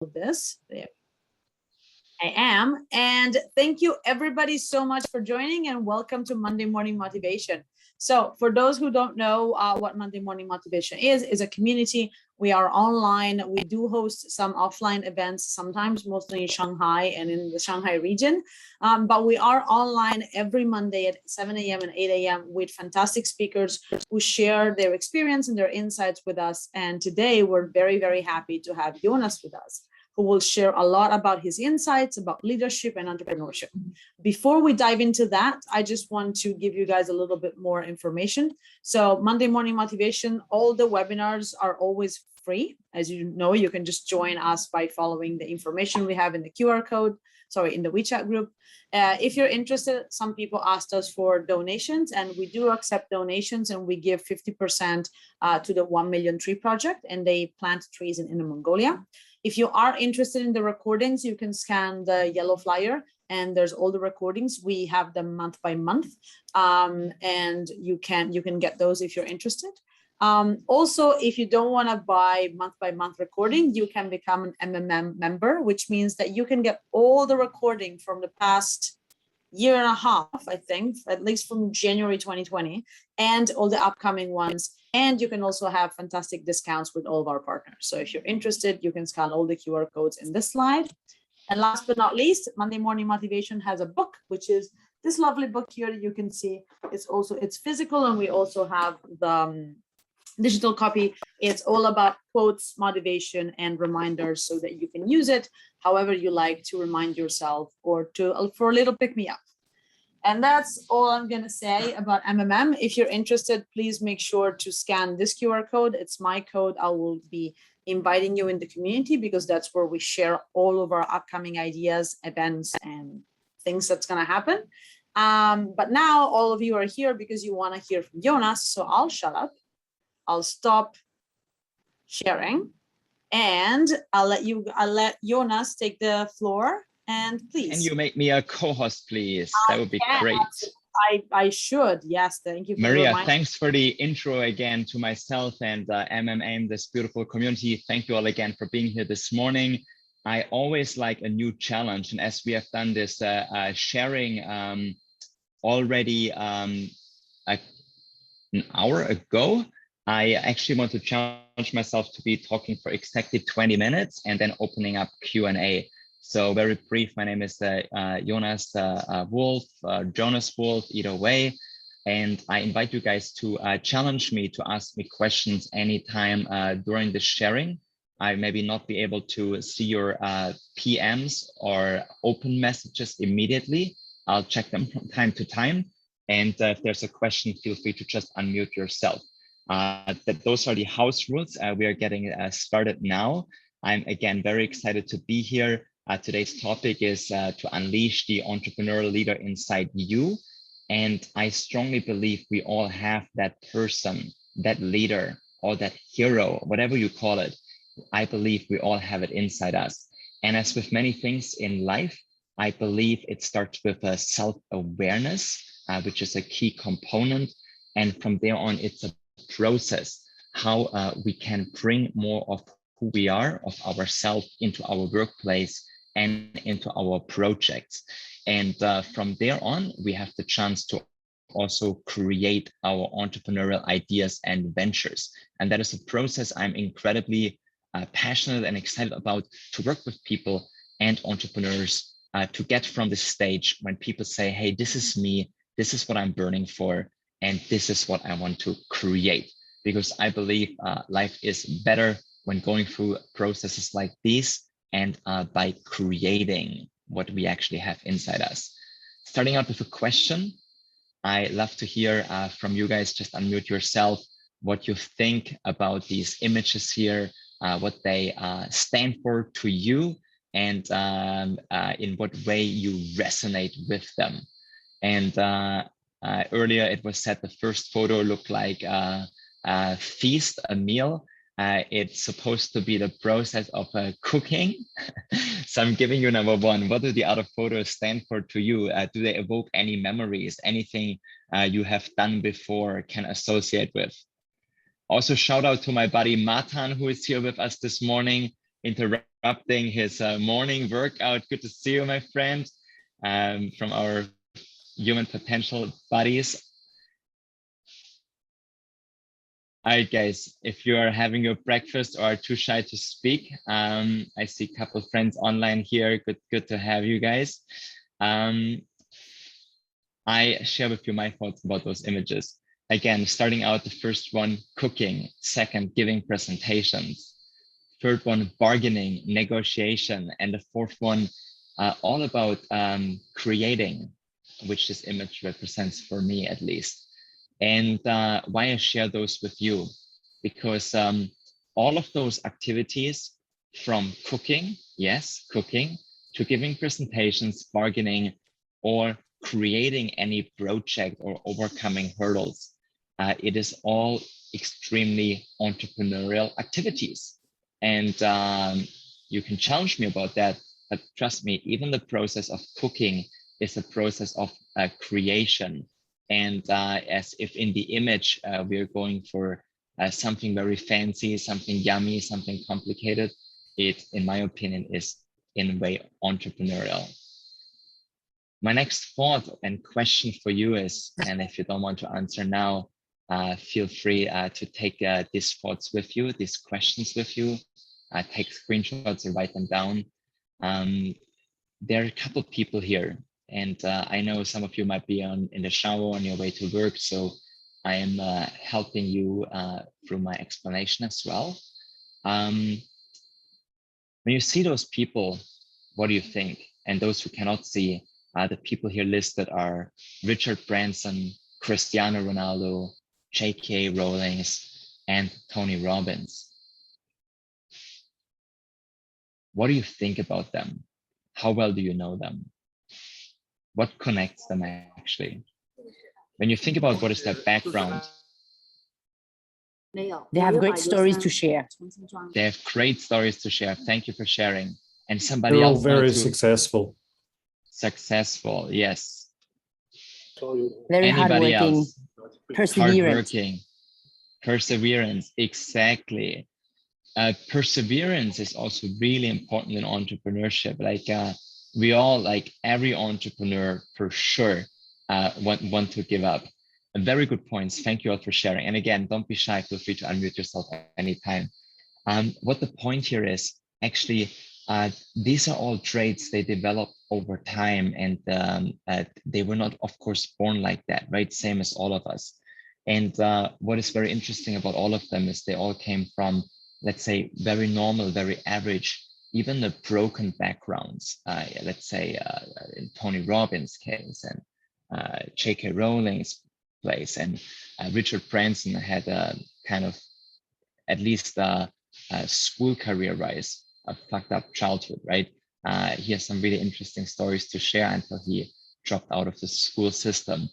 this. There I am. And thank you everybody so much for joining, and welcome to Monday Morning Motivation. So for those who don't know what Monday Morning Motivation is a community. We are online. We do host some offline events, sometimes mostly in Shanghai and in the Shanghai region. But we are online every Monday at 7 a.m. and 8 a.m. with fantastic speakers who share their experience and their insights with us. And today we're very, very happy to have Jonas with us, who will share a lot about his insights about leadership and entrepreneurship. Before we dive into that, I just want to give you guys a little bit more information. So Monday Morning Motivation, all the webinars are always free. As you know, you can just join us by following the information we have in the QR code, in the WeChat group. If you're interested, some people asked us for donations, and we do accept donations, and we give 50% to the 1 Million Tree Project, and they plant trees in Inner Mongolia. If you are interested in the recordings, you can scan the yellow flyer, and there's all the recordings. We have them month by month, and you can get those if you're interested. Also, if you don't want to buy month by month recording, you can become an MMM member, which means that you can get all the recording from the past year and a half, I think, at least from January 2020, and all the upcoming ones. And you can also have fantastic discounts with all of our partners. So if you're interested, you can scan all the QR codes in this slide. And last but not least, Monday Morning Motivation has a book, which is this lovely book here. You can see it's physical, and we also have the digital copy. It's all about quotes, motivation, and reminders, so that you can use it however you like to remind yourself or for a little pick me up. And that's all I'm going to say about MMM. If you're interested, please make sure to scan this QR code. It's my code. I will be inviting you in the community, because that's where we share all of our upcoming ideas, events, and things that's going to happen. But now all of you are here because you want to hear from Jonas. So I'll shut up. I'll stop sharing, and I'll let Jonas take the floor. And please. Can you make me a co-host, please? That would be great. I should. Yes, thank you. Maria, thanks for the intro again to myself and MMM, this beautiful community. Thank you all again for being here this morning. I always like a new challenge, and as we have done this sharing already an hour ago, I actually want to challenge myself to be talking for exactly 20 minutes and then opening up Q&A. So very brief, my name is Jonas Wolf, Jonas Wolf, either way. And I invite you guys to challenge me, to ask me questions anytime during the sharing. I maybe not be able to see your PMs or open messages immediately. I'll check them from time to time. And if there's a question, feel free to just unmute yourself. Those are the house rules. We are getting started now. I'm again very excited to be here. Today's topic is to unleash the entrepreneurial leader inside you. And I strongly believe we all have that person, that leader, or that hero, whatever you call it. I believe we all have it inside us. And as with many things in life, I believe it starts with a self-awareness, which is a key component. And from there on, it's a process, how we can bring more of who we are, of ourselves, into our workplace and into our projects. And from there on, we have the chance to also create our entrepreneurial ideas and ventures. And that is a process I'm incredibly passionate and excited about, to work with people and entrepreneurs to get from this stage when people say, hey, this is me, this is what I'm burning for, and this is what I want to create. Because I believe life is better when going through processes like these and by creating what we actually have inside us. Starting out with a question, I love to hear from you guys. Just unmute yourself, what you think about these images here, what they stand for to you, and in what way you resonate with them. And earlier it was said the first photo looked like a feast, a meal. It's supposed to be the process of cooking. So I'm giving you number one. What do the other photos stand for to you? Do they evoke any memories, anything you have done before, can associate with? Also, shout out to my buddy Matan, who is here with us this morning, interacting interrupting his morning workout. Good to see you, my friend, from our human potential buddies. All right, guys, if you are having your breakfast or are too shy to speak, I see a couple of friends online here. Good to have you guys. I share with you my thoughts about those images. Again, starting out, the first one, cooking. Second, giving presentations. Third one, bargaining, negotiation. And the fourth one, all about creating, which this image represents for me at least. And why I share those with you, because all of those activities, from cooking, yes, cooking, to giving presentations, bargaining, or creating any project or overcoming hurdles, it is all extremely entrepreneurial activities. And you can challenge me about that, but trust me, even the process of cooking is a process of creation. And as if in the image, we're going for something very fancy, something yummy, something complicated, it, in my opinion, is in a way entrepreneurial. My next thought and question for you is, and if you don't want to answer now, feel free to take these thoughts with you, these questions with you, take screenshots or write them down. There are a couple of people here, and I know some of you might be in the shower on your way to work, so I am helping you through my explanation as well. When you see those people, what do you think? And those who cannot see, the people here listed are Richard Branson, Cristiano Ronaldo, J.K. Rowling, and Tony Robbins. What do you think about them? How well do you know them? What connects them actually? When you think about what is their background, they have great stories to share. They have great stories to share. Thank you for sharing. And somebody They're all else very successful. Successful, yes. Very Anybody hardworking, else? perseverant. Hardworking, perseverance, exactly. Perseverance is also really important in entrepreneurship. Like we all, like every entrepreneur for sure, want to give up. Very good points. Thank you all for sharing. And again, don't be shy. Feel free to unmute yourself anytime. What the point here is, actually, these are all traits they develop over time, and they were not, of course, born like that, right? Same as all of us. And what is very interesting about all of them is they all came from, let's say, very normal, very average, even the broken backgrounds. Let's say in Tony Robbins' case, and J.K. Rowling's place, and Richard Branson had a kind of at least a school career-wise, a fucked up childhood, right? He has some really interesting stories to share until he dropped out of the school system.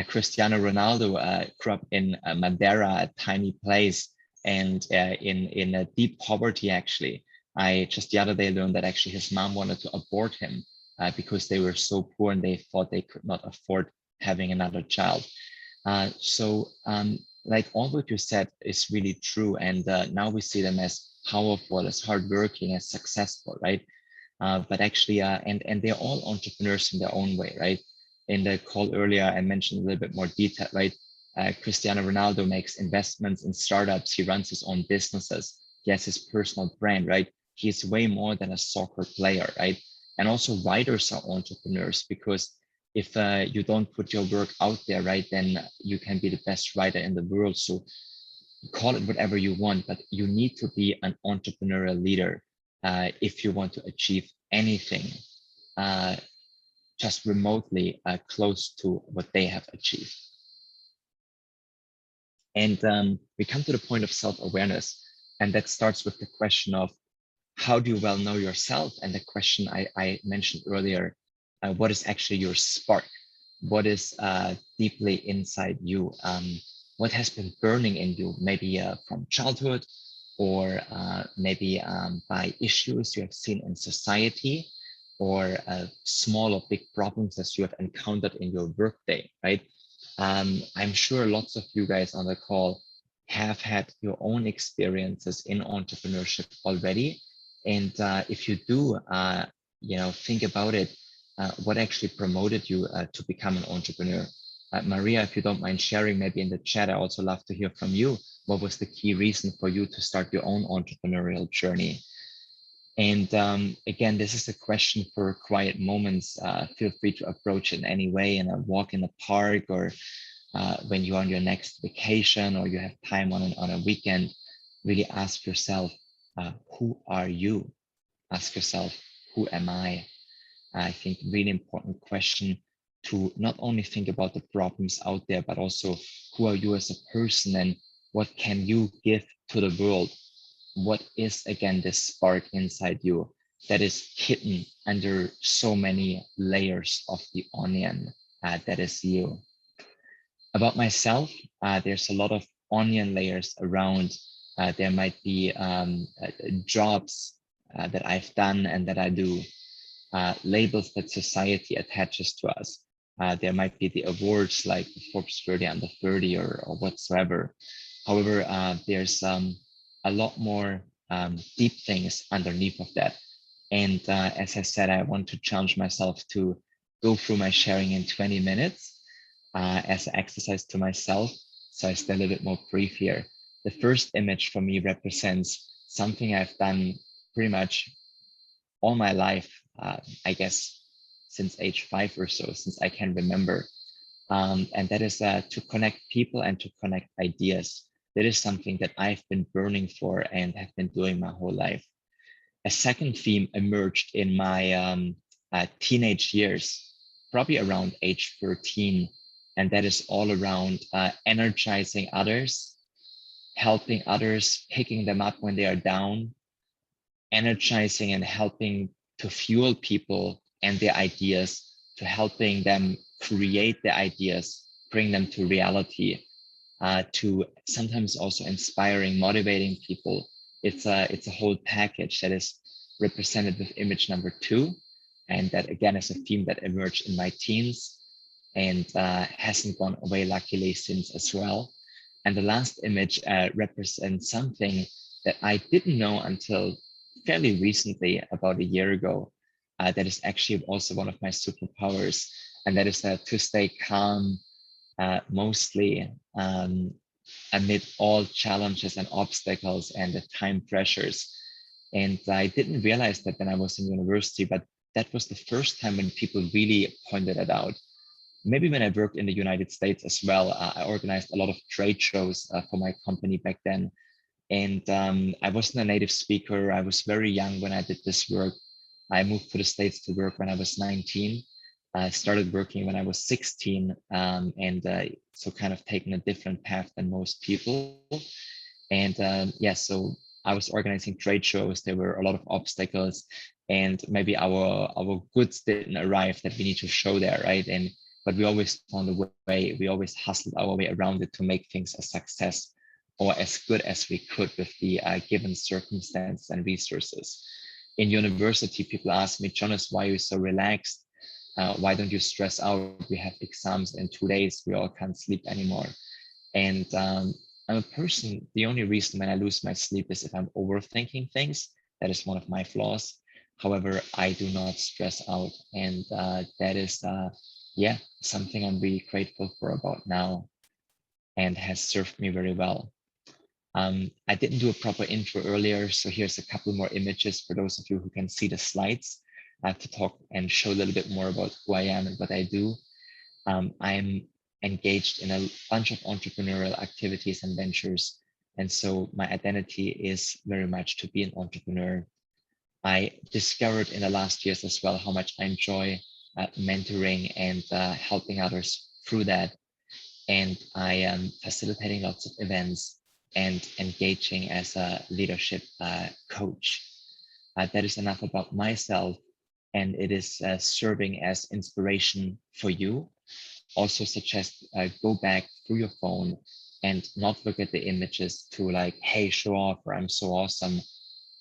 Cristiano Ronaldo grew up in Madeira, a tiny place, and in a deep poverty, actually. I just the other day learned that actually his mom wanted to abort him because they were so poor and they thought they could not afford having another child. Like all what you said is really true. And now we see them as powerful, as hardworking, as successful, right? But actually, and they're all entrepreneurs in their own way, right? In the call earlier, I mentioned a little bit more detail, right? Cristiano Ronaldo makes investments in startups. He runs his own businesses. He has his personal brand, right? He's way more than a soccer player, right? And also writers are entrepreneurs, because if you don't put your work out there, right, then you can be the best writer in the world. So call it whatever you want, but you need to be an entrepreneurial leader if you want to achieve anything just remotely close to what they have achieved. And we come to the point of self-awareness, and that starts with the question of how do you well know yourself? And the question I mentioned earlier, what is actually your spark? What is deeply inside you? What has been burning in you, maybe from childhood, or maybe by issues you have seen in society, or small or big problems that you have encountered in your workday, right? I'm sure lots of you guys on the call have had your own experiences in entrepreneurship already, And if you do, think about it, what actually promoted you to become an entrepreneur? Maria, if you don't mind sharing, maybe in the chat, I also love to hear from you. What was the key reason for you to start your own entrepreneurial journey? And again, this is a question for quiet moments. Feel free to approach it in any way, in a walk in the park, or when you're on your next vacation, or you have time on a weekend. Really ask yourself, who are you? Ask yourself, who am I? I think really important question to not only think about the problems out there, but also who are you as a person, and what can you give to the world? What is, again, this spark inside you that is hidden under so many layers of the onion that is you? About myself, there's a lot of onion layers around. There might be jobs that I've done and that I do, labels that society attaches to us. There might be the awards like the Forbes 30 under 30 or whatsoever. However, there's a lot more deep things underneath of that. And as I said, I want to challenge myself to go through my sharing in 20 minutes as an exercise to myself. So I stay a little bit more brief here. The first image for me represents something I've done pretty much all my life, I guess, since age 5 or so, since I can remember. And that is to connect people and to connect ideas. That is something that I've been burning for and have been doing my whole life. A second theme emerged in my teenage years, probably around age 13. And that is all around energizing others, helping others, picking them up when they are down, energizing and helping to fuel people and their ideas, to helping them create their ideas, bring them to reality, to sometimes also inspiring, motivating people. It's a whole package that is represented with image number 2. And that again is a theme that emerged in my teens and hasn't gone away luckily since as well. And the last image represents something that I didn't know until fairly recently, about a year ago, that is actually also one of my superpowers. And that is to stay calm, mostly amid all challenges and obstacles and the time pressures. And I didn't realize that when I was in university, but that was the first time when people really pointed it out. Maybe when I worked in the United States as well, I organized a lot of trade shows for my company back then. And I wasn't a native speaker. I was very young when I did this work. I moved to the States to work when I was 19. I started working when I was 16, and so kind of taking a different path than most people. And yeah, so I was organizing trade shows. There were a lot of obstacles, and maybe our goods didn't arrive that we need to show there, right? And but we always found a way. We always hustled our way around it to make things a success, or as good as we could with the given circumstances and resources. In university, people ask me, Jonas, why are you so relaxed? Why don't you stress out? We have exams in 2 days. We all can't sleep anymore. And I'm a person, the only reason when I lose my sleep is if I'm overthinking things. That is one of my flaws. However, I do not stress out. And that is, yeah, something I'm really grateful for about now and has served me very well. I didn't do a proper intro earlier, so here's a couple more images for those of you who can see the slides to talk and show a little bit more about who I am and what I do. I'm engaged in a bunch of entrepreneurial activities and ventures, and so my identity is very much to be an entrepreneur. I discovered in the last years as well how much I enjoy mentoring and helping others through that. And I am facilitating lots of events and engaging as a leadership coach. That is enough about myself, and it is serving as inspiration for you. Also suggest go back through your phone and not look at the images to like, hey, show off, or I'm so awesome.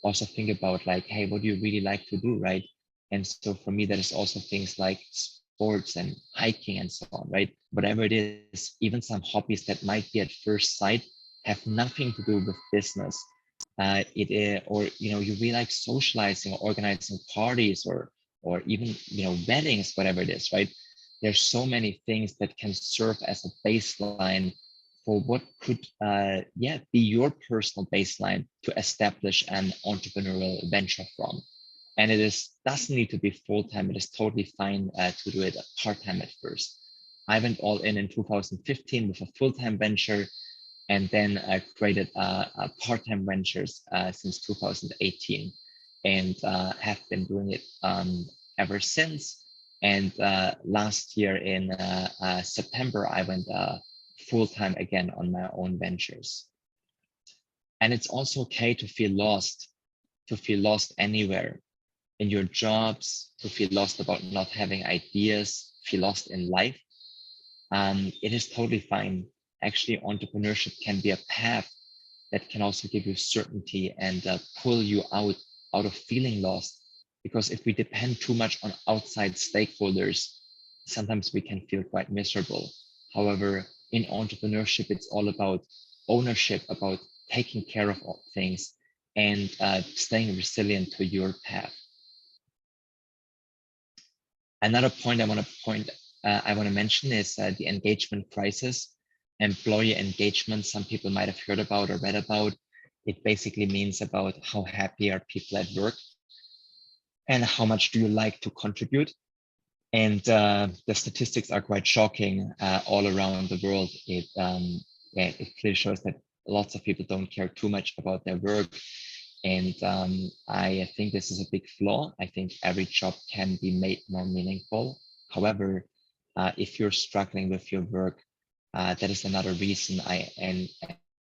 Also think about like, hey, what do you really like to do, right? And so for me, that is also things like sports and hiking and so on, right? Whatever it is, even some hobbies that might be at first sight have nothing to do with business. or you really like socializing or organizing parties or even weddings, whatever it is, right? There's so many things that can serve as a baseline for what could be your personal baseline to establish an entrepreneurial venture from. And it doesn't need to be full-time. It is totally fine to do it part-time at first. I went all in 2015 with a full-time venture, and then created part-time ventures since 2018, and have been doing it ever since. And last year in September, I went full-time again on my own ventures. And it's also okay to feel lost anywhere in your jobs, to feel lost about not having ideas, feel lost in life. It is totally fine. Actually, entrepreneurship can be a path that can also give you certainty and pull you out of feeling lost. Because if we depend too much on outside stakeholders, sometimes we can feel quite miserable. However, in entrepreneurship, it's all about ownership, about taking care of all things, and staying resilient to your path. Another point I want to mention is the engagement crisis. Employee engagement, some people might have heard about or read about. It basically means about how happy are people at work and how much do you like to contribute. And the statistics are quite shocking all around the world. It clearly shows that lots of people don't care too much about their work. And I think this is a big flaw. I think every job can be made more meaningful. However, if you're struggling with your work, that is another reason I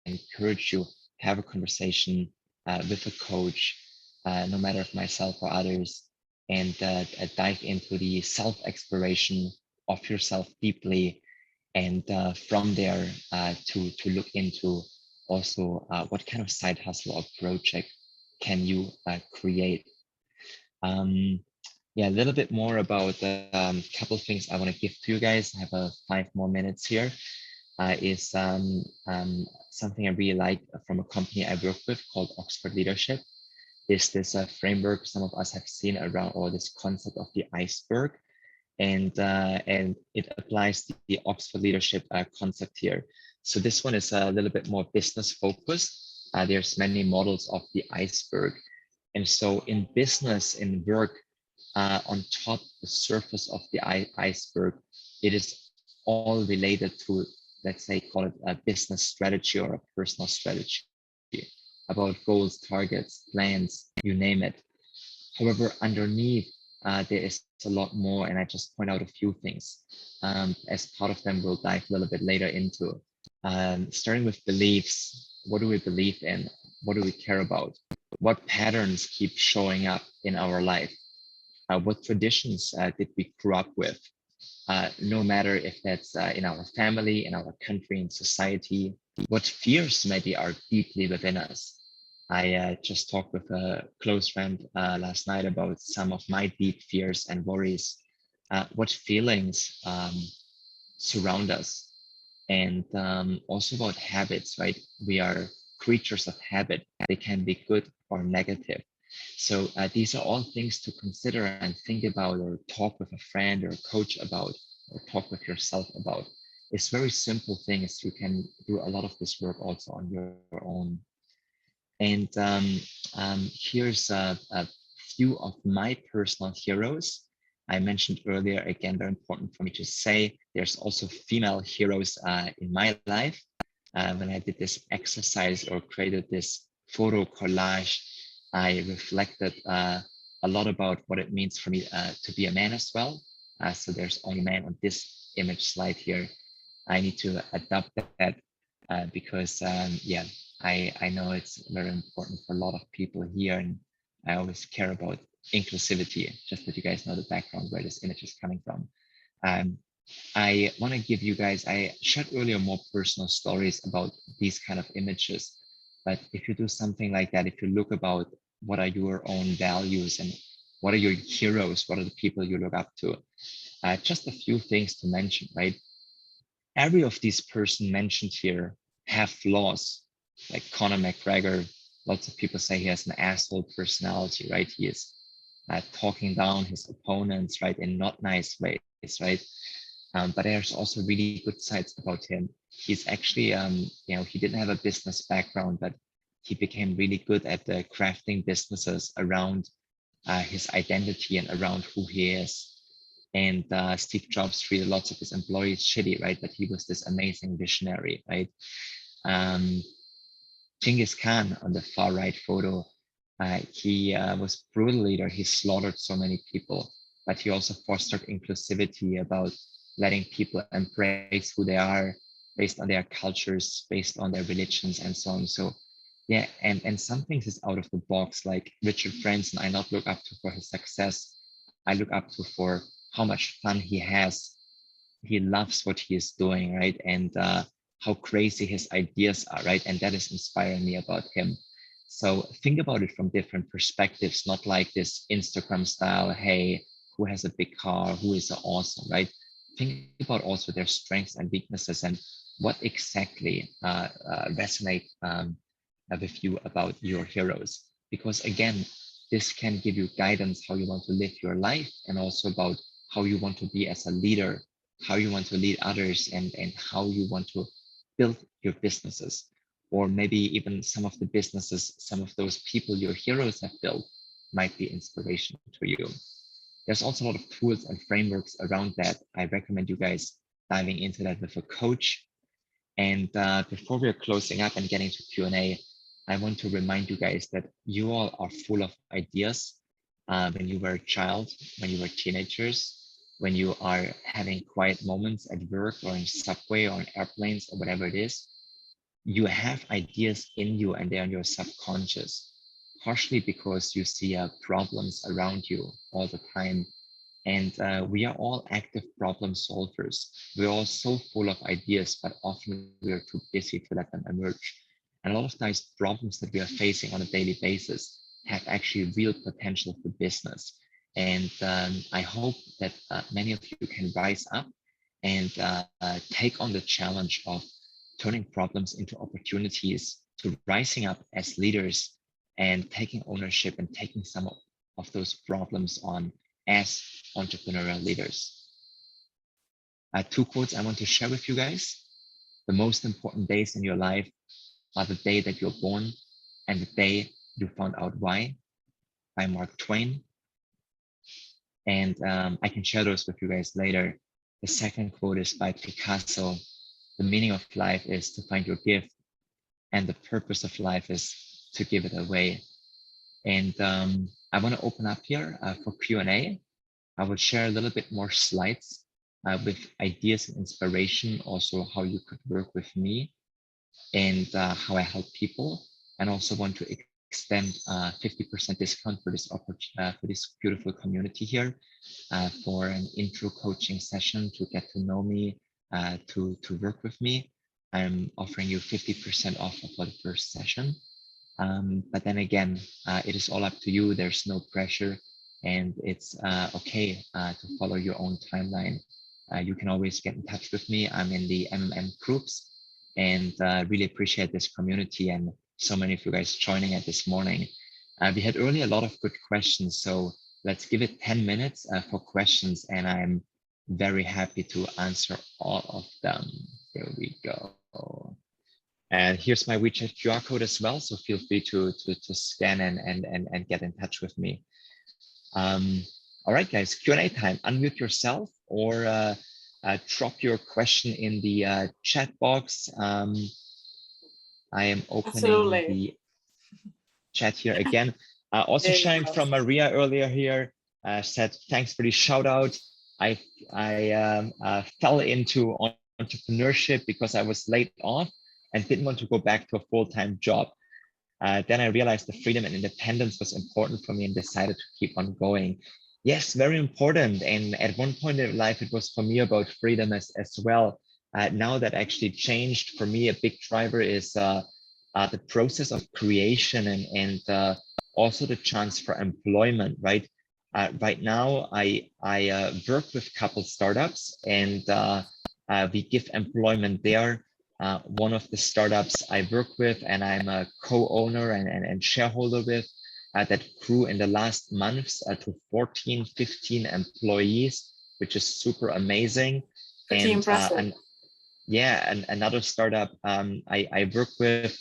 encourage you to have a conversation with a coach, no matter if myself or others, and dive into the self-exploration of yourself deeply, and from there to look into also what kind of side hustle or project can you create. Yeah, a little bit more about a couple of things I want to give to you guys. I have 5 more minutes here. Is something I really like from a company I work with called Oxford Leadership. Is this framework some of us have seen around, or this concept of the iceberg, and it applies the Oxford Leadership concept here. So this one is a little bit more business focused. There's many models of the iceberg, and so in business, in work, on top the surface of the iceberg, it is all related to, let's say, call it a business strategy or a personal strategy, about goals, targets, plans, you name it. However, underneath, there is a lot more, and I just point out a few things. As part of them, we'll dive a little bit later into. Starting with beliefs. What do we believe in? What do we care about? What patterns keep showing up in our life? What traditions did we grow up with? No matter if that's in our family, in our country, in society. What fears maybe are deeply within us? I just talked with a close friend last night about some of my deep fears and worries. What feelings surround us? And also about habits, right? We are creatures of habit. They can be good or negative. So these are all things to consider and think about, or talk with a friend or a coach about, or talk with yourself about. It's very simple things. You can do a lot of this work also on your own. And here's a few of my personal heroes. I mentioned earlier, again, very important for me to say, there's also female heroes in my life. When I did this exercise or created this photo collage, I reflected a lot about what it means for me to be a man as well. So there's only man on this image slide here. I need to adapt that because yeah, I know it's very important for a lot of people here, and I always care about inclusivity, just that you guys know the background where this image is coming from. I want to give you guys, I shared earlier more personal stories about these kind of images, but if you do something like that, if you look about what are your own values and what are your heroes, what are the people you look up to, just a few things to mention, right? Every of these person mentioned here have flaws, like Conor McGregor, lots of people say he has an asshole personality, right? He is talking down his opponents, right, in not nice ways, right? But there's also really good sides about him. He's actually, he didn't have a business background, but he became really good at crafting businesses around his identity and around who he is. And Steve Jobs treated lots of his employees shitty, right? But he was this amazing visionary, right? Genghis Khan on the far right photo, he was brutal leader. He slaughtered so many people, but he also fostered inclusivity about letting people embrace who they are based on their cultures, based on their religions, and so on. So yeah, and some things is out of the box, like Richard Branson, I not look up to for his success. I look up to for how much fun he has. He loves what he is doing, right? And how crazy his ideas are, right? And that is inspiring me about him. So think about it from different perspectives, not like this Instagram style, hey, who has a big car, who is awesome, right? Think about also their strengths and weaknesses and what exactly resonate with you about your heroes. Because again, this can give you guidance how you want to live your life and also about how you want to be as a leader, how you want to lead others, and how you want to build your businesses. Or maybe even some of the businesses, some of those people your heroes have built might be inspiration to you. There's also a lot of tools and frameworks around that. I recommend you guys diving into that with a coach. And before we're closing up and getting to Q&A, I want to remind you guys that you all are full of ideas when you were a child, when you were teenagers, when you are having quiet moments at work or in subway or on airplanes or whatever it is. You have ideas in you and they're in your subconscious, partially because you see problems around you all the time. And we are all active problem solvers. We're all so full of ideas, but often we are too busy to let them emerge. And a lot of times problems that we are facing on a daily basis have actually real potential for business. And I hope that many of you can rise up and take on the challenge of turning problems into opportunities, to rising up as leaders and taking ownership and taking some of those problems on as entrepreneurial leaders. Two quotes I want to share with you guys. The most important days in your life are the day that you're born and the day you found out why, by Mark Twain. And I can share those with you guys later. The second quote is by Picasso. The meaning of life is to find your gift, and the purpose of life is to give it away. And I want to open up here for Q&A. I will share a little bit more slides with ideas and inspiration, also how you could work with me and how I help people, and also want to extend 50% discount for this beautiful community here for an intro coaching session to get to know me, to work with me. I'm offering you 50% off for the first session. But then again, it is all up to you. There's no pressure, and it's okay to follow your own timeline. You can always get in touch with me. I'm in the MMM groups, and really appreciate this community and so many of you guys joining it this morning. We had earlier a lot of good questions, so let's give it 10 minutes for questions, and I'm very happy to answer all of them. Here we go. And here's my WeChat QR code as well, so feel free to scan and get in touch with me. All right, guys, Q&A time. Unmute yourself or drop your question in the chat box. I am opening the chat here again. Also sharing from Maria earlier here, said, thanks for the shout out. I fell into entrepreneurship because I was laid off and didn't want to go back to a full-time job. Then I realized the freedom and independence was important for me and decided to keep on going. Yes, very important. And at one point in life, it was for me about freedom as well. Now that actually changed for me, a big driver is the process of creation and also the chance for employment, right? Right now, I work with a couple startups and we give employment there one of the startups I work with and I'm a co-owner and shareholder with that grew in the last months to 14, 15 employees, which is super amazing. Pretty impressive. And yeah, and another startup I work with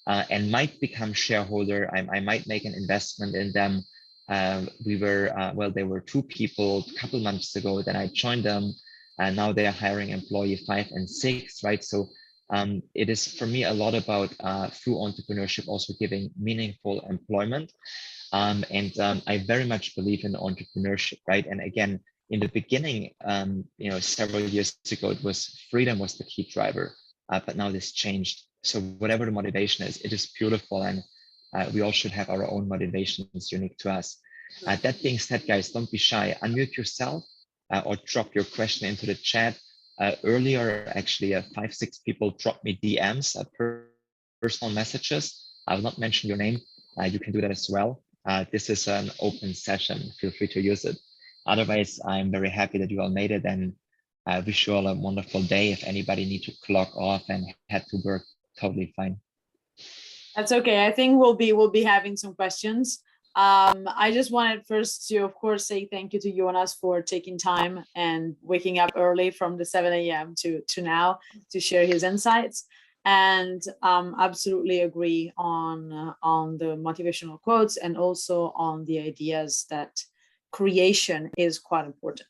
and might become shareholder. I might make an investment in them. We were, well, there were two people a couple months ago, then I joined them, and now they are hiring employee 5 and 6, right? So it is for me a lot about through entrepreneurship also giving meaningful employment. I very much believe in entrepreneurship, right? And again, in the beginning, you know, several years ago, it was freedom was the key driver, but now this changed. So whatever the motivation is, it is beautiful, and we all should have our own motivations unique to us. That being said, guys, don't be shy. Unmute yourself or drop your question into the chat. Earlier, actually, 5, 6 people dropped me DMs, personal messages. I will not mention your name. You can do that as well. This is an open session. Feel free to use it. Otherwise, I'm very happy that you all made it, and I wish you all a wonderful day. If anybody need to clock off and head to work, totally fine. That's okay. I think we'll be having some questions. I just wanted first to, of course, say thank you to Jonas for taking time and waking up early from the 7 a.m. to now to share his insights. And absolutely agree on the motivational quotes and also on the ideas that creation is quite important.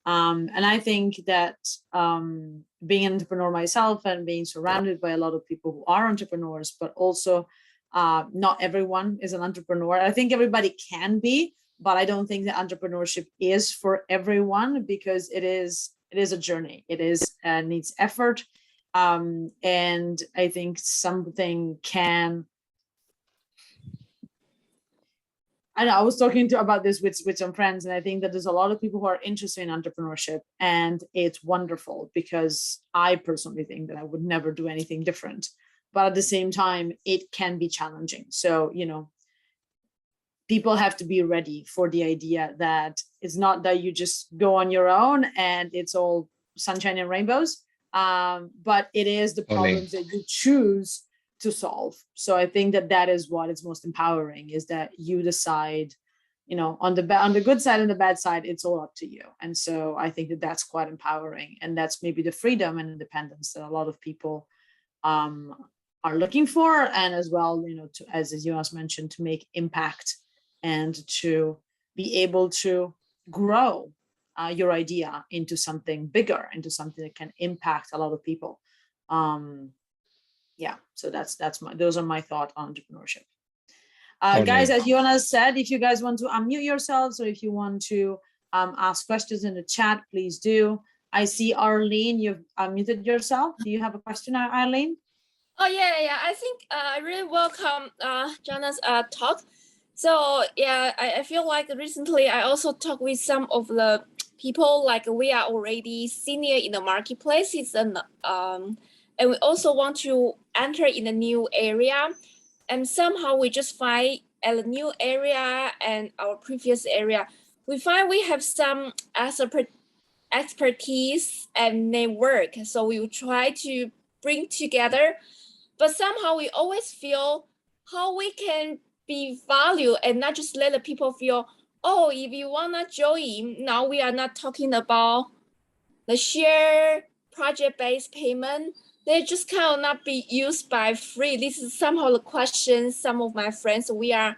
And I think that being an entrepreneur myself and being surrounded by a lot of people who are entrepreneurs, but also not everyone is an entrepreneur. I think everybody can be, but I don't think that entrepreneurship is for everyone because it is a journey. It is needs effort. And I think something can, I know I was talking about this with some friends, and I think that there's a lot of people who are interested in entrepreneurship, and it's wonderful because I personally think that I would never do anything different. But at the same time, it can be challenging. So, you know, people have to be ready for the idea that it's not that you just go on your own and it's all sunshine and rainbows, but it is the problems that you choose to solve. So I think that that is what is most empowering, is that you decide, you know, on the good side and the bad side, it's all up to you. And so I think that that's quite empowering, and that's maybe the freedom and independence that a lot of people are looking for, and as well, you know, to, as Jonas mentioned, to make impact and to be able to grow your idea into something bigger, into something that can impact a lot of people. Yeah, so those are my thoughts on entrepreneurship. Guys, as Jonas said, if you guys want to unmute yourselves, or if you want to ask questions in the chat, please do. I see Arlene, you've unmuted yourself. Do you have a question, Arlene? Oh, yeah. I think I really welcome Jonas' talk. So yeah, I feel like recently I also talked with some of the people, like we are already senior in the marketplaces, and we also want to enter in a new area, and somehow we just find a new area and our previous area, we find we have some expertise and network, so we will try to bring together, but somehow we always feel how we can be valued and not just let the people feel, oh, if you wanna join, now we are not talking about the share project-based payment. They just cannot be used by free. This is somehow the question some of my friends we are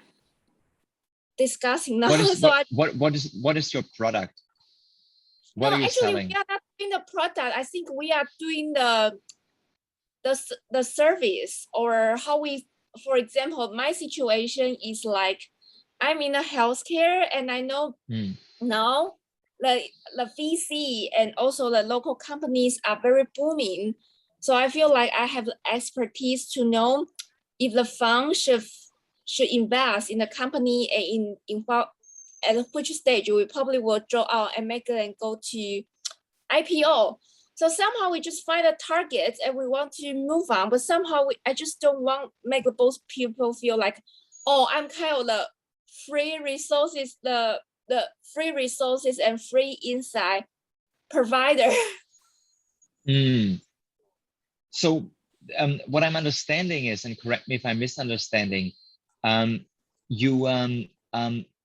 discussing now. What is your product? What are you actually, selling? we are not doing the product. I think we are doing the service, or how we, for example, my situation is like I'm in a healthcare, and I know now the VC and also the local companies are very booming. So I feel like I have the expertise to know if the fund should invest in the company, and in what, at which stage we probably will draw out and make it and go to IPO. So somehow we just find a target and we want to move on, but somehow I just don't want make both people feel like, oh, I'm kind of the free resources, the free resources and free insight provider. So what I'm understanding is, and correct me if I'm misunderstanding, you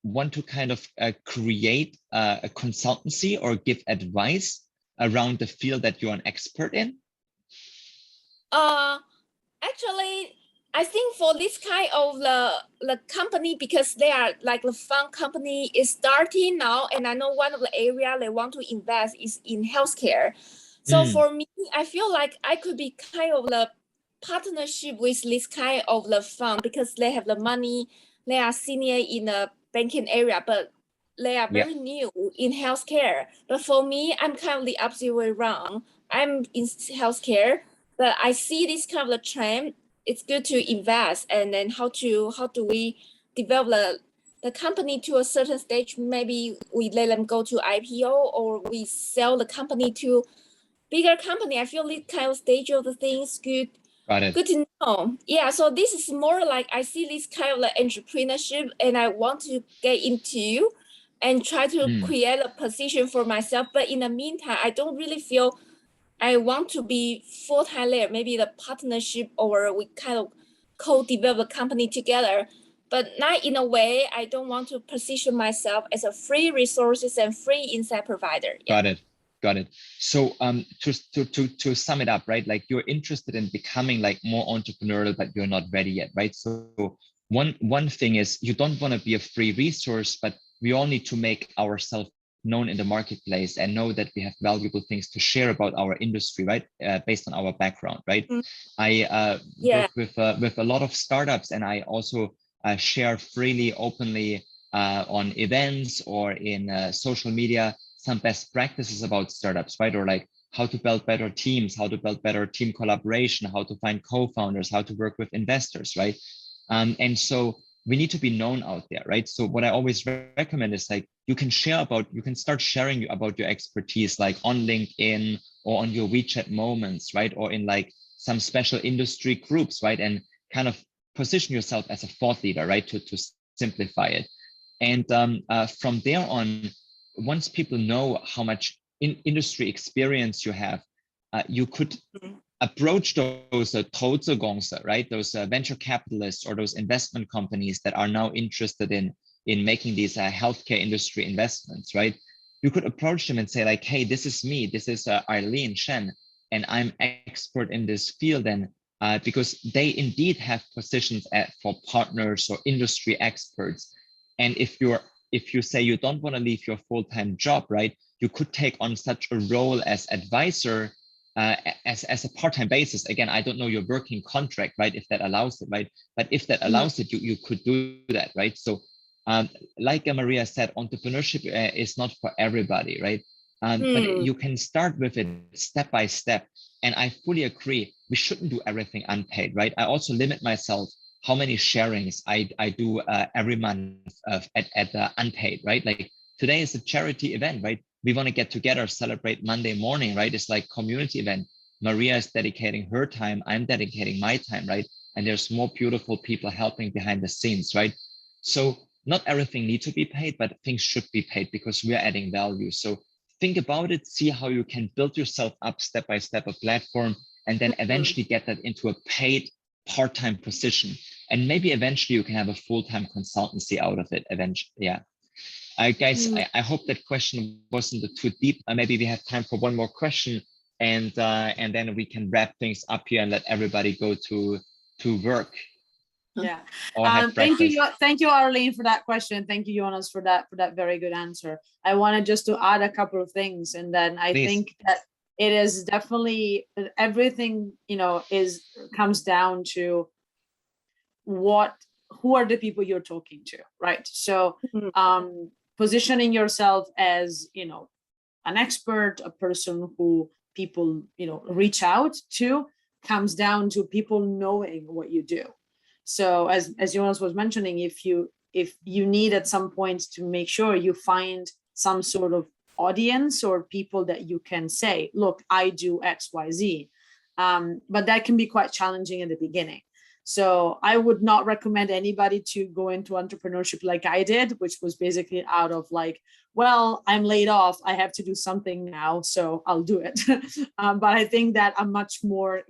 want to kind of create a consultancy or give advice around the field that you're an expert in? Actually, I think for this kind of the company, because they are like the fund company is starting now, and I know one of the area they want to invest is in healthcare. So for me, I feel like I could be kind of the partnership with this kind of the fund because they have the money, they are senior in the banking area, but they are very new in healthcare. But for me, I'm kind of the opposite way around. I'm in healthcare, but I see this kind of the trend. It's good to invest, and then how do we develop the company to a certain stage? Maybe we let them go to IPO, or we sell the company to bigger company. I feel this kind of stage of the things good. Got it. Good to know. Yeah, so this is more like I see this kind of like entrepreneurship, and I want to get into and try to create a position for myself. But in the meantime, I don't really feel I want to be full-time there, maybe the partnership, or we kind of co-develop a company together. But not in a way, I don't want to position myself as a free resources and free insight provider. Yeah. Got it. So to sum it up, right? Like you're interested in becoming like more entrepreneurial, but you're not ready yet, right? So one thing is you don't want to be a free resource, but we all need to make ourselves known in the marketplace and know that we have valuable things to share about our industry, right? Based on our background, right? I work with a lot of startups, and I also share freely, openly on events or in social media some best practices about startups, right? Or like how to build better teams, how to build better team collaboration, how to find co-founders, how to work with investors, right? And so we need to be known out there, right? So what I always recommend is like, you can start sharing about your expertise, like on LinkedIn or on your WeChat moments, right? Or in like some special industry groups, right? And kind of position yourself as a thought leader, right? To simplify it. And from there on, once people know how much industry experience you have, you could approach those right? Those venture capitalists or those investment companies that are now interested in making these healthcare industry investments, right? You could approach them and say like, hey, this is me. This is Arlene Shen, and I'm expert in this field. And because they indeed have positions for partners or industry experts. And if you say you don't want to leave your full-time job, right? You could take on such a role as advisor as a part-time basis. Again, I don't know your working contract, right? If that allows it, right? But if that allows it, you could do that, right? So like Maria said, entrepreneurship is not for everybody, right? But you can start with it step by step. And I fully agree, we shouldn't do everything unpaid, right? I also limit myself how many sharings I do every month at unpaid, right? Like today is a charity event, right? We want to get together, celebrate Monday morning, right? It's like community event. Maria is dedicating her time. I'm dedicating my time, right? And there's more beautiful people helping behind the scenes, right? So not everything needs to be paid, but things should be paid because we're adding value. So think about it, see how you can build yourself up step by step, a platform, and then eventually get that into a paid part-time position. And maybe eventually you can have a full-time consultancy out of it eventually. Yeah. Guys, I hope that question wasn't too deep. Maybe we have time for one more question, and then we can wrap things up here and let everybody go to work. Yeah. Thank you, Arlene, for that question. Thank you, Jonas, for that very good answer. I wanted just to add a couple of things, and then I think that it is definitely everything, comes down to who are the people you're talking to, right? So positioning yourself as, an expert, a person who people, reach out to, comes down to people knowing what you do. So as Jonas was mentioning, if you need at some point to make sure you find some sort of audience or people that you can say, look, I do X, Y, Z. But that can be quite challenging in the beginning. So I would not recommend anybody to go into entrepreneurship like I did, which was basically out of like, well, I'm laid off, I have to do something now, so I'll do it. But I think that a much more,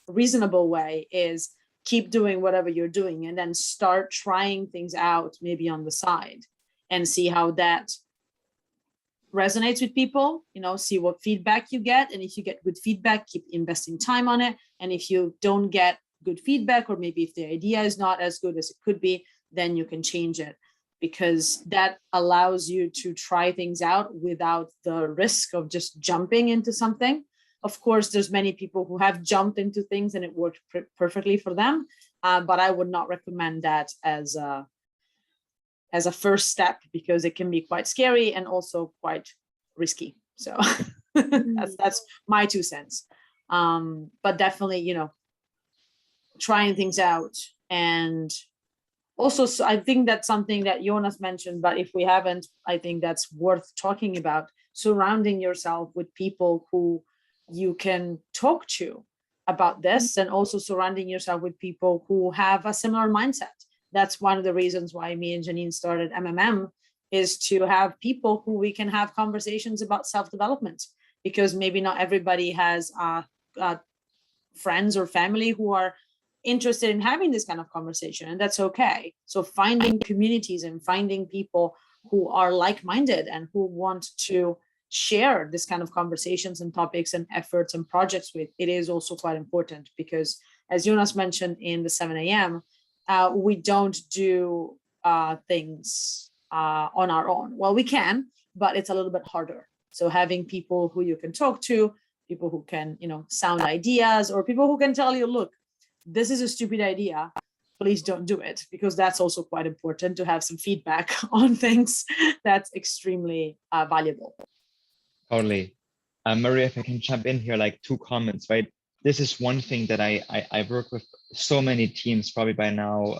reasonable way is keep doing whatever you're doing and then start trying things out maybe on the side and see how that resonates with people, see what feedback you get. And if you get good feedback, keep investing time on it. And if you don't get good feedback, or maybe if the idea is not as good as it could be, then you can change it, because that allows you to try things out without the risk of just jumping into something. Of course, there's many people who have jumped into things and it worked perfectly for them, but I would not recommend that as a first step, because it can be quite scary and also quite risky. So that's my 2 cents. But definitely, trying things out. And also, so I think that's something that Jonas mentioned, but if we haven't, I think that's worth talking about, surrounding yourself with people who you can talk to about this, and also surrounding yourself with people who have a similar mindset. That's one of the reasons why me and Janine started MMM, is to have people who we can have conversations about self-development, because maybe not everybody has friends or family who are interested in having this kind of conversation, and that's okay. So finding communities and finding people who are like-minded and who want to share this kind of conversations and topics and efforts and projects with, it is also quite important, because as Jonas mentioned in the 7 a.m., we don't do things on our own. Well, we can, but it's a little bit harder. So having people who you can talk to, people who can, sound ideas, or people who can tell you, look, this is a stupid idea, please don't do it, because that's also quite important, to have some feedback on things. That's extremely valuable. Totally. Maria, if I can jump in here, like 2 comments, right? This is one thing that I work with so many teams, probably by now,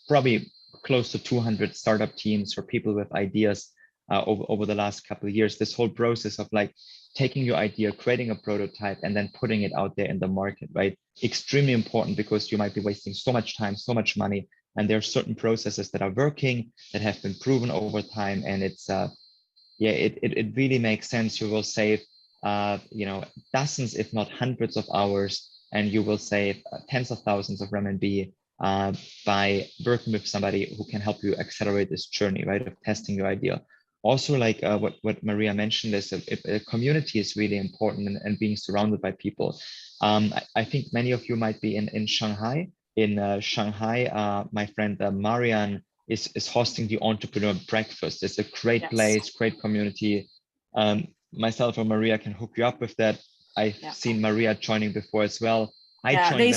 probably close to 200 startup teams for people with ideas over the last couple of years. This whole process of like taking your idea, creating a prototype, and then putting it out there in the market, right? Extremely important, because you might be wasting so much time, so much money, and there are certain processes that are working, that have been proven over time, and it's it really makes sense. You will save dozens, if not hundreds of hours, and you will save tens of thousands of renminbi by working with somebody who can help you accelerate this journey, right, of testing your idea. Also, like what Maria mentioned, is a community is really important, and being surrounded by people. I think many of you might be in Shanghai. In Shanghai, my friend Marian is hosting the Entrepreneur Breakfast. It's a great place, great community. Myself or Maria can hook you up with that. I've seen Maria joining before as well. They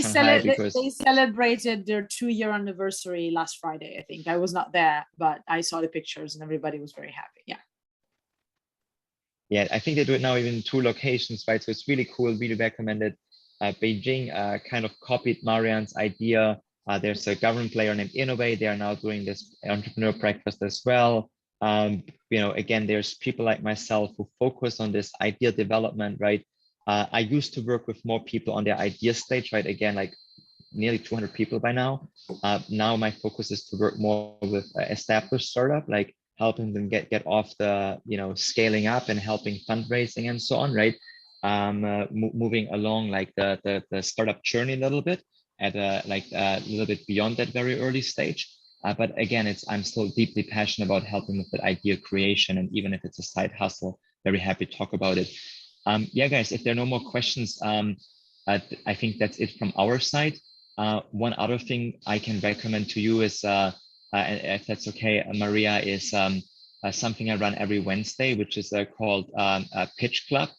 celebrated their 2-year anniversary last Friday, I think. I was not there, but I saw the pictures and everybody was very happy. Yeah, I think they do it now even in 2 locations, right? So it's really cool, really recommended. Beijing kind of copied Marianne's idea. There's a government player named Innovate. They are now doing this entrepreneur breakfast as well. Again, there's people like myself who focus on this idea development, right? I used to work with more people on their idea stage, right? Again, like nearly 200 people by now. Now my focus is to work more with established startup, like helping them get off the, scaling up and helping fundraising and so on, right? Moving along like the startup journey a little bit at a little bit beyond that very early stage. But again, I'm still deeply passionate about helping with that idea creation, and even if it's a side hustle, very happy to talk about it. Yeah, guys, if there are no more questions, I think that's it from our side. One other thing I can recommend to you is, if that's okay, Maria, is something I run every Wednesday, which is called a Pitch Club.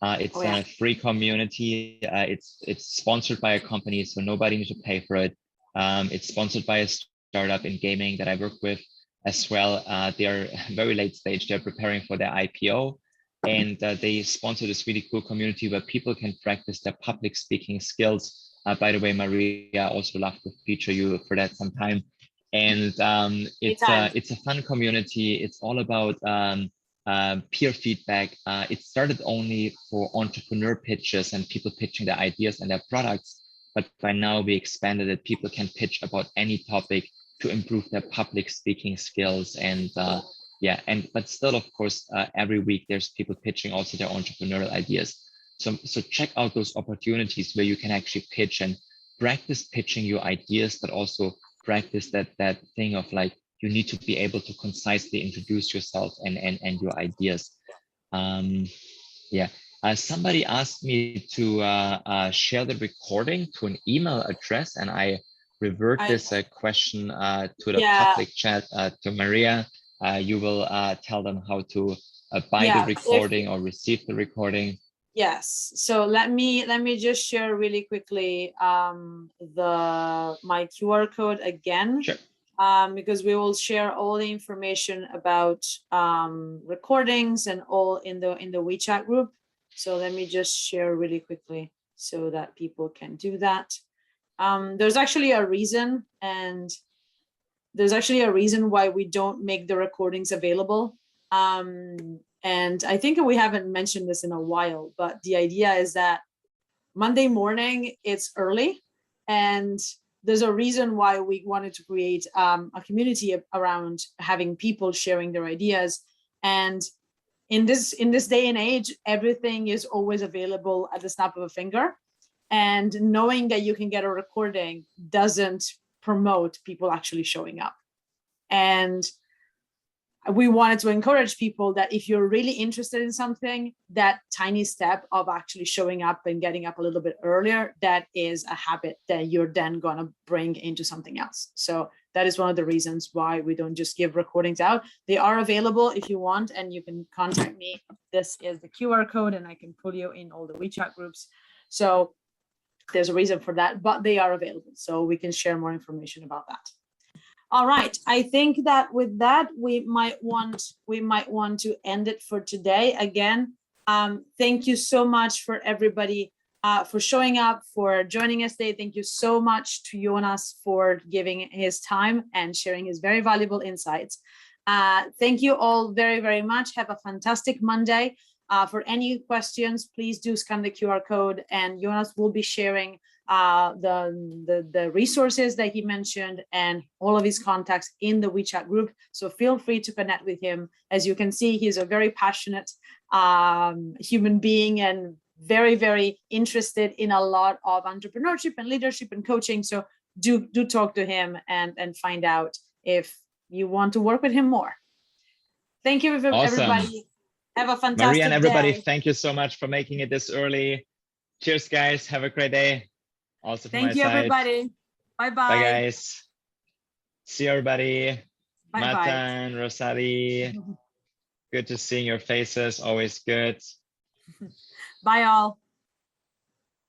It's a free community. It's sponsored by a company, so nobody needs to pay for it. It's sponsored by a startup in gaming that I work with as well. They're very late stage. They're preparing for their IPO, and they sponsor this really cool community where people can practice their public speaking skills. By the way, Maria, also love to feature you for that sometime. And it's a fun community. It's all about peer feedback. It started only for entrepreneur pitches and people pitching their ideas and their products. but by now we expanded it. People can pitch about any topic to improve their public speaking skills. And yeah, but still, of course, every week there's people pitching also their entrepreneurial ideas. So check out those opportunities where you can actually pitch and practice pitching your ideas, but also practice that thing of like, you need to be able to concisely introduce yourself and your ideas. Yeah. Somebody asked me to share the recording to an email address, and I revert this question to the public chat to Maria. You will tell them how to buy the recording or receive the recording. Yes. So let me just share really quickly my QR code again. Sure. Because we will share all the information about recordings and all in the WeChat group. So let me just share really quickly so that people can do that. There's actually a reason, and there's actually a reason why we don't make the recordings available. And I think we haven't mentioned this in a while, but the idea is that Monday morning, it's early, and there's a reason why we wanted to create a community around having people sharing their ideas. And in this day and age, everything is always available at the snap of a finger. And knowing that you can get a recording doesn't promote people actually showing up. And we wanted to encourage people that if you're really interested in something, that tiny step of actually showing up and getting up a little bit earlier, that is a habit that you're then going to bring into something else. So that is one of the reasons why we don't just give recordings out. They are available if you want, and you can contact me. This is the QR code, and I can put you in all the WeChat groups. So there's a reason for that, but they are available. So we can share more information about that. All right, I think that with that, we might want to end it for today. Again, thank you so much for everybody for showing up, for joining us today. Thank you so much to Jonas for giving his time and sharing his very valuable insights. Thank you all very, very much. Have a fantastic Monday. For any questions, please do scan the QR code, and Jonas will be sharing the resources that he mentioned and all of his contacts in the WeChat group. So feel free to connect with him. As you can see, he's a very passionate human being and very, very interested in a lot of entrepreneurship and leadership and coaching. So do talk to him and find out if you want to work with him more. Thank you, everybody. Have a fantastic Maria and everybody, day. thank you so much for making it this early. Cheers, guys. Have a great day. Also from my side. Thank you, everybody. Bye-bye. Bye, guys. See you, everybody. Bye-bye. Matan, Rosali. Good to see your faces. Always good. Bye, all.